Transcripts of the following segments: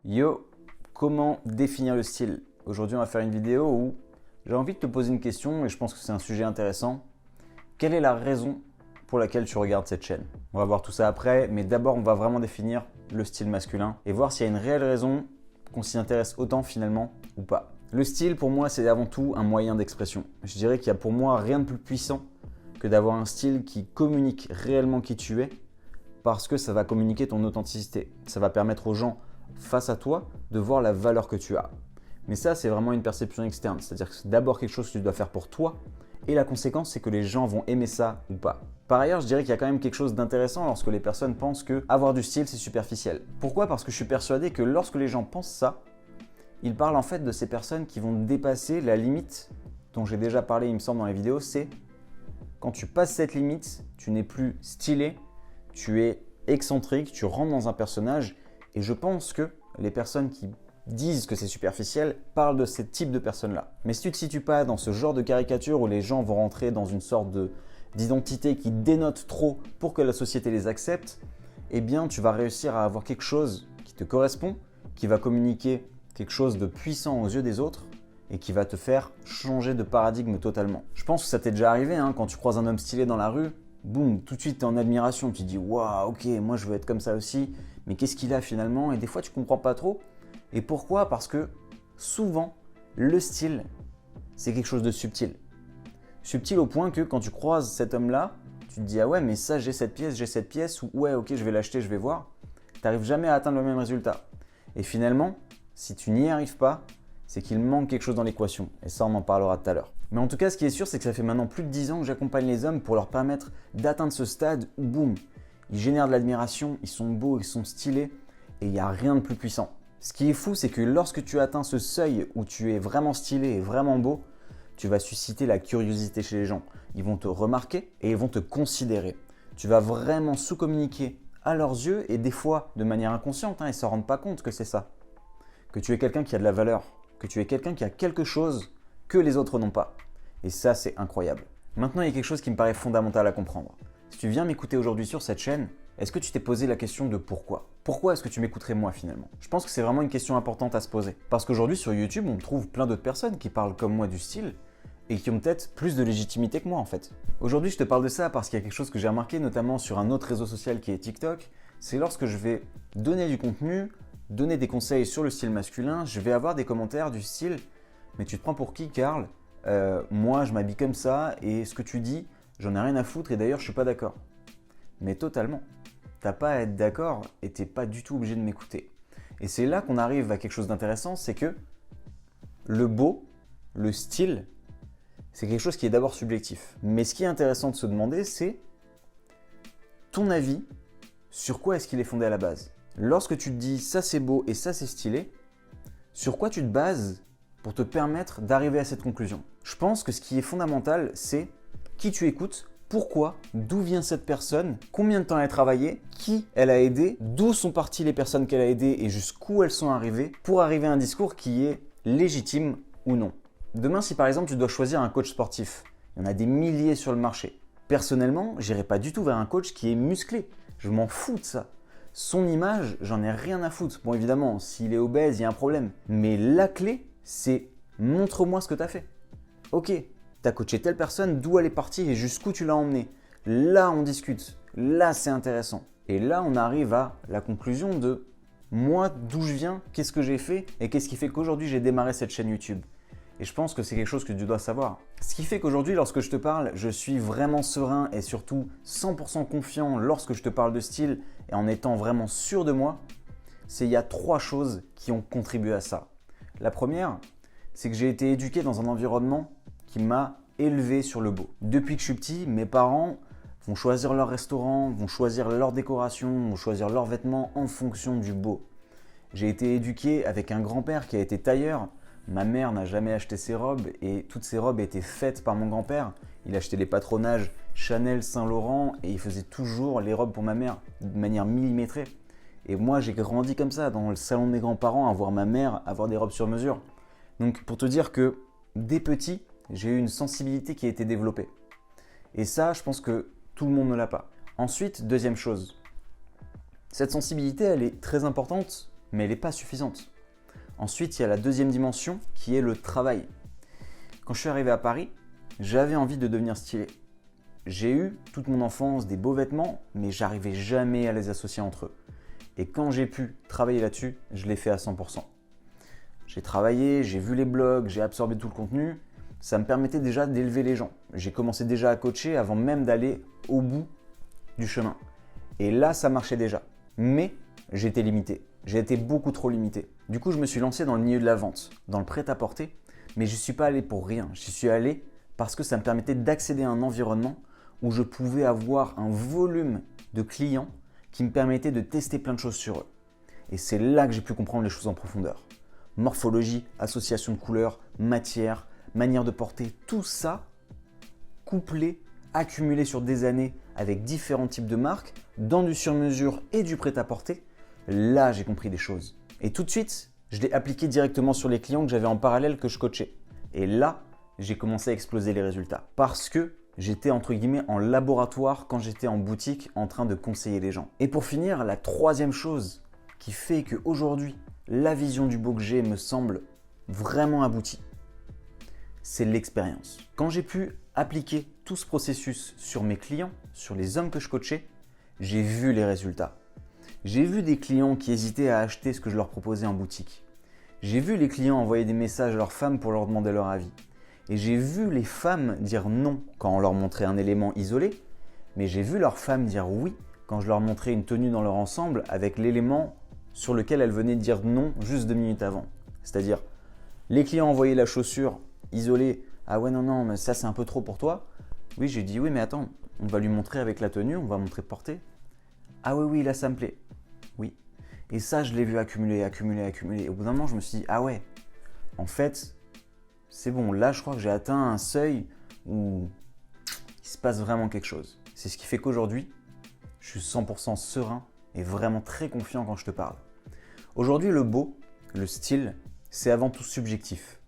Yo, comment définir le style? Aujourd'hui, on va faire une vidéo où j'ai envie de te poser une question et je pense que c'est un sujet intéressant. Quelle est la raison pour laquelle tu regardes cette chaîne? On va voir tout ça après, mais d'abord, on va vraiment définir le style masculin et voir s'il y a une réelle raison qu'on s'y intéresse autant finalement ou pas. Le style, pour moi, c'est avant tout un moyen d'expression. Je dirais qu'il y a pour moi rien de plus puissant que d'avoir un style qui communique réellement qui tu es parce que ça va communiquer ton authenticité. Ça va permettre aux gens face à toi de voir la valeur que tu as. Mais ça, c'est vraiment une perception externe. C'est-à-dire que c'est d'abord quelque chose que tu dois faire pour toi et la conséquence, c'est que les gens vont aimer ça ou pas. Par ailleurs, je dirais qu'il y a quand même quelque chose d'intéressant lorsque les personnes pensent que avoir du style, c'est superficiel. Pourquoi? Parce que je suis persuadé que lorsque les gens pensent ça, ils parlent en fait de ces personnes qui vont dépasser la limite dont j'ai déjà parlé, il me semble, dans les vidéos, c'est quand tu passes cette limite, tu n'es plus stylé, tu es excentrique, tu rentres dans un personnage. Et je pense que les personnes qui disent que c'est superficiel parlent de ce type de personnes-là. Mais si tu ne te situes pas dans ce genre de caricature où les gens vont rentrer dans une sorte d'identité qui dénote trop pour que la société les accepte, eh bien tu vas réussir à avoir quelque chose qui te correspond, qui va communiquer quelque chose de puissant aux yeux des autres et qui va te faire changer de paradigme totalement. Je pense que ça t'est déjà arrivé, quand tu croises un homme stylé dans la rue, boum, tout de suite tu es en admiration, tu te dis « Waouh, ok, moi je veux être comme ça aussi ». Mais qu'est-ce qu'il a finalement? Et des fois, tu ne comprends pas trop. Et pourquoi? Parce que souvent, le style, c'est quelque chose de subtil. Subtil au point que quand tu croises cet homme-là, tu te dis « Ah ouais, mais ça, j'ai cette pièce » ou « Ouais, ok, je vais l'acheter, je vais voir ». Tu n'arrives jamais à atteindre le même résultat. Et finalement, si tu n'y arrives pas, c'est qu'il manque quelque chose dans l'équation. Et ça, on en parlera tout à l'heure. Mais en tout cas, ce qui est sûr, c'est que ça fait maintenant plus de 10 ans que j'accompagne les hommes pour leur permettre d'atteindre ce stade où, boum, ils génèrent de l'admiration, ils sont beaux, ils sont stylés et il n'y a rien de plus puissant. Ce qui est fou, c'est que lorsque tu atteins ce seuil où tu es vraiment stylé et vraiment beau, tu vas susciter la curiosité chez les gens. Ils vont te remarquer et ils vont te considérer. Tu vas vraiment sous-communiquer à leurs yeux et des fois de manière inconsciente, ils ne s'en rendent pas compte que c'est ça. Que tu es quelqu'un qui a de la valeur, que tu es quelqu'un qui a quelque chose que les autres n'ont pas. Et ça, c'est incroyable. Maintenant, il y a quelque chose qui me paraît fondamental à comprendre. Si tu viens m'écouter aujourd'hui sur cette chaîne, est-ce que tu t'es posé la question de pourquoi? Pourquoi est-ce que tu m'écouterais moi finalement? Je pense que c'est vraiment une question importante à se poser. Parce qu'aujourd'hui sur YouTube, on trouve plein d'autres personnes qui parlent comme moi du style et qui ont peut-être plus de légitimité que moi en fait. Aujourd'hui, je te parle de ça parce qu'il y a quelque chose que j'ai remarqué notamment sur un autre réseau social qui est TikTok. C'est lorsque je vais donner du contenu, donner des conseils sur le style masculin, je vais avoir des commentaires du style « Mais tu te prends pour qui, Karl? Moi, je m'habille comme ça et ce que tu dis, j'en ai rien à foutre et d'ailleurs, je suis pas d'accord. » Mais totalement. T'as pas à être d'accord et t'es pas du tout obligé de m'écouter. Et c'est là qu'on arrive à quelque chose d'intéressant, c'est que le beau, le style, c'est quelque chose qui est d'abord subjectif. Mais ce qui est intéressant de se demander, c'est ton avis sur quoi est-ce qu'il est fondé à la base. Lorsque tu te dis ça c'est beau et ça c'est stylé, sur quoi tu te bases pour te permettre d'arriver à cette conclusion? Je pense que ce qui est fondamental, c'est qui tu écoutes, pourquoi, d'où vient cette personne, combien de temps elle a travaillé, qui elle a aidé, d'où sont parties les personnes qu'elle a aidées et jusqu'où elles sont arrivées pour arriver à un discours qui est légitime ou non. Demain, si par exemple tu dois choisir un coach sportif, il y en a des milliers sur le marché. Personnellement, j'irai pas du tout vers un coach qui est musclé. Je m'en fous de ça. Son image, j'en ai rien à foutre. Bon, évidemment, s'il est obèse, il y a un problème. Mais la clé, c'est montre-moi ce que tu as fait. Ok, tu as coaché telle personne, d'où elle est partie et jusqu'où tu l'as emmenée. Là, on discute. Là, c'est intéressant. Et là, on arrive à la conclusion de moi, d'où je viens, qu'est-ce que j'ai fait et qu'est-ce qui fait qu'aujourd'hui, j'ai démarré cette chaîne YouTube. Et je pense que c'est quelque chose que tu dois savoir. Ce qui fait qu'aujourd'hui, lorsque je te parle, je suis vraiment serein et surtout 100% confiant lorsque je te parle de style et en étant vraiment sûr de moi, c'est il y a 3 choses qui ont contribué à ça. La première, c'est que j'ai été éduqué dans un environnement qui m'a élevé sur le beau. Depuis que je suis petit, mes parents vont choisir leur restaurant, vont choisir leur décoration, vont choisir leurs vêtements en fonction du beau. J'ai été éduqué avec un grand-père qui a été tailleur. Ma mère n'a jamais acheté ses robes et toutes ces robes étaient faites par mon grand-père. Il achetait les patronages Chanel, Saint-Laurent et il faisait toujours les robes pour ma mère de manière millimétrée. Et moi, j'ai grandi comme ça, dans le salon de mes grands-parents, à voir ma mère avoir des robes sur mesure. Donc, pour te dire que dès petit, j'ai eu une sensibilité qui a été développée. Et ça, je pense que tout le monde ne l'a pas. Ensuite, deuxième chose, cette sensibilité, elle est très importante mais elle n'est pas suffisante. Ensuite, il y a la deuxième dimension qui est le travail. Quand je suis arrivé à Paris, j'avais envie de devenir stylé. J'ai eu toute mon enfance des beaux vêtements, mais j'arrivais jamais à les associer entre eux. Et quand j'ai pu travailler là-dessus, je l'ai fait à 100%. J'ai travaillé, j'ai vu les blogs, j'ai absorbé tout le contenu. Ça me permettait déjà d'élever les gens. J'ai commencé déjà à coacher avant même d'aller au bout du chemin. Et là, ça marchait déjà. Mais j'étais limité. J'ai été beaucoup trop limité. Du coup, je me suis lancé dans le milieu de la vente, dans le prêt-à-porter. Mais je n'y suis pas allé pour rien. J'y suis allé parce que ça me permettait d'accéder à un environnement où je pouvais avoir un volume de clients qui me permettait de tester plein de choses sur eux. Et c'est là que j'ai pu comprendre les choses en profondeur. Morphologie, association de couleurs, matière, manière de porter, tout ça couplé, accumulé sur des années avec différents types de marques, dans du sur-mesure et du prêt-à-porter, là j'ai compris des choses. Et tout de suite, je l'ai appliqué directement sur les clients que j'avais en parallèle que je coachais. Et là, j'ai commencé à exploser les résultats parce que j'étais entre guillemets en laboratoire quand j'étais en boutique en train de conseiller les gens. Et pour finir, la troisième chose qui fait qu'aujourd'hui, la vision du beau que j'ai me semble vraiment aboutie, c'est l'expérience. Quand j'ai pu appliquer tout ce processus sur mes clients, sur les hommes que je coachais, j'ai vu les résultats. J'ai vu des clients qui hésitaient à acheter ce que je leur proposais en boutique. J'ai vu les clients envoyer des messages à leurs femmes pour leur demander leur avis. Et j'ai vu les femmes dire non quand on leur montrait un élément isolé, mais j'ai vu leurs femmes dire oui quand je leur montrais une tenue dans leur ensemble avec l'élément sur lequel elles venaient dire non juste 2 minutes avant. C'est-à-dire, les clients envoyaient la chaussure isolée. Ah ouais, non, mais ça c'est un peu trop pour toi. Oui, j'ai dit oui, mais attends, on va lui montrer avec la tenue, on va montrer portée. Ah oui, là ça me plaît. Oui. Et ça, je l'ai vu accumuler. Et au bout d'un moment, je me suis dit, ah ouais, en fait, c'est bon, là je crois que j'ai atteint un seuil où il se passe vraiment quelque chose. C'est ce qui fait qu'aujourd'hui, je suis 100% serein et vraiment très confiant quand je te parle. Aujourd'hui, le beau, le style, c'est avant tout subjectif.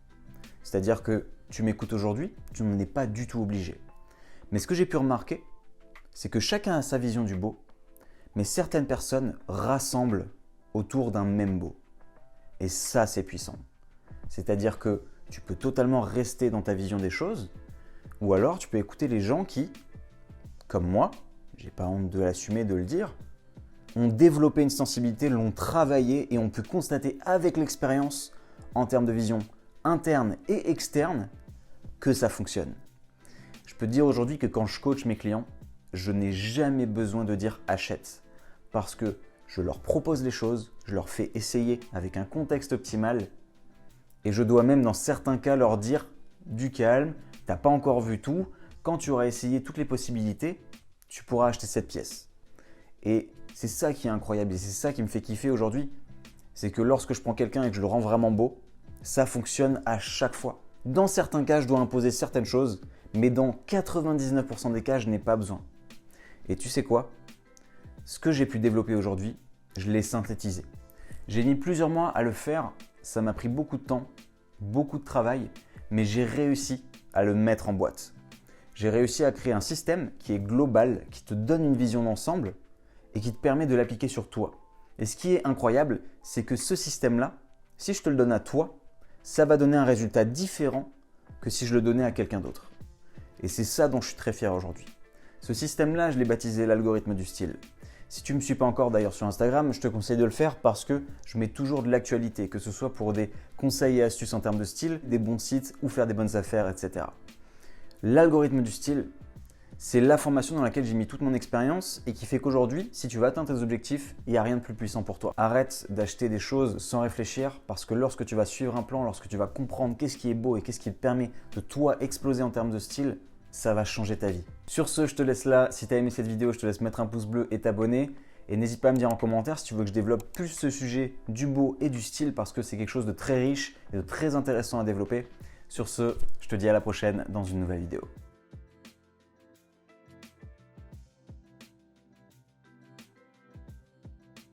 C'est-à-dire que tu m'écoutes aujourd'hui, tu n'en es pas du tout obligé. Mais ce que j'ai pu remarquer, c'est que chacun a sa vision du beau, mais certaines personnes rassemblent autour d'un même beau. Et ça, c'est puissant. C'est-à-dire que tu peux totalement rester dans ta vision des choses, ou alors tu peux écouter les gens qui, comme moi, j'ai pas honte de l'assumer, de le dire, ont développé une sensibilité, l'ont travaillé et ont pu constater avec l'expérience, en termes de vision interne et externe, que ça fonctionne. Je peux te dire aujourd'hui que quand je coach mes clients, je n'ai jamais besoin de dire achète, parce que je leur propose les choses, je leur fais essayer avec un contexte optimal et je dois même dans certains cas leur dire du calme, t'as pas encore vu tout, quand tu auras essayé toutes les possibilités, tu pourras acheter cette pièce. Et c'est ça qui est incroyable et c'est ça qui me fait kiffer aujourd'hui, c'est que lorsque je prends quelqu'un et que je le rends vraiment beau, ça fonctionne à chaque fois. Dans certains cas, je dois imposer certaines choses, mais dans 99% des cas, je n'ai pas besoin. Et tu sais quoi ? Ce que j'ai pu développer aujourd'hui, je l'ai synthétisé. J'ai mis plusieurs mois à le faire, ça m'a pris beaucoup de temps, beaucoup de travail, mais j'ai réussi à le mettre en boîte. J'ai réussi à créer un système qui est global, qui te donne une vision d'ensemble et qui te permet de l'appliquer sur toi. Et ce qui est incroyable, c'est que ce système-là, si je te le donne à toi, ça va donner un résultat différent que si je le donnais à quelqu'un d'autre. Et c'est ça dont je suis très fier aujourd'hui. Ce système-là, je l'ai baptisé l'algorithme du style. Si tu ne me suis pas encore d'ailleurs sur Instagram, je te conseille de le faire parce que je mets toujours de l'actualité, que ce soit pour des conseils et astuces en termes de style, des bons sites ou faire des bonnes affaires, etc. L'algorithme du style, c'est la formation dans laquelle j'ai mis toute mon expérience et qui fait qu'aujourd'hui, si tu veux atteindre tes objectifs, il n'y a rien de plus puissant pour toi. Arrête d'acheter des choses sans réfléchir parce que lorsque tu vas suivre un plan, lorsque tu vas comprendre qu'est-ce qui est beau et qu'est-ce qui te permet de toi exploser en termes de style, ça va changer ta vie. Sur ce, je te laisse là. Si tu as aimé cette vidéo, je te laisse mettre un pouce bleu et t'abonner. Et n'hésite pas à me dire en commentaire si tu veux que je développe plus ce sujet du beau et du style parce que c'est quelque chose de très riche et de très intéressant à développer. Sur ce, je te dis à la prochaine dans une nouvelle vidéo.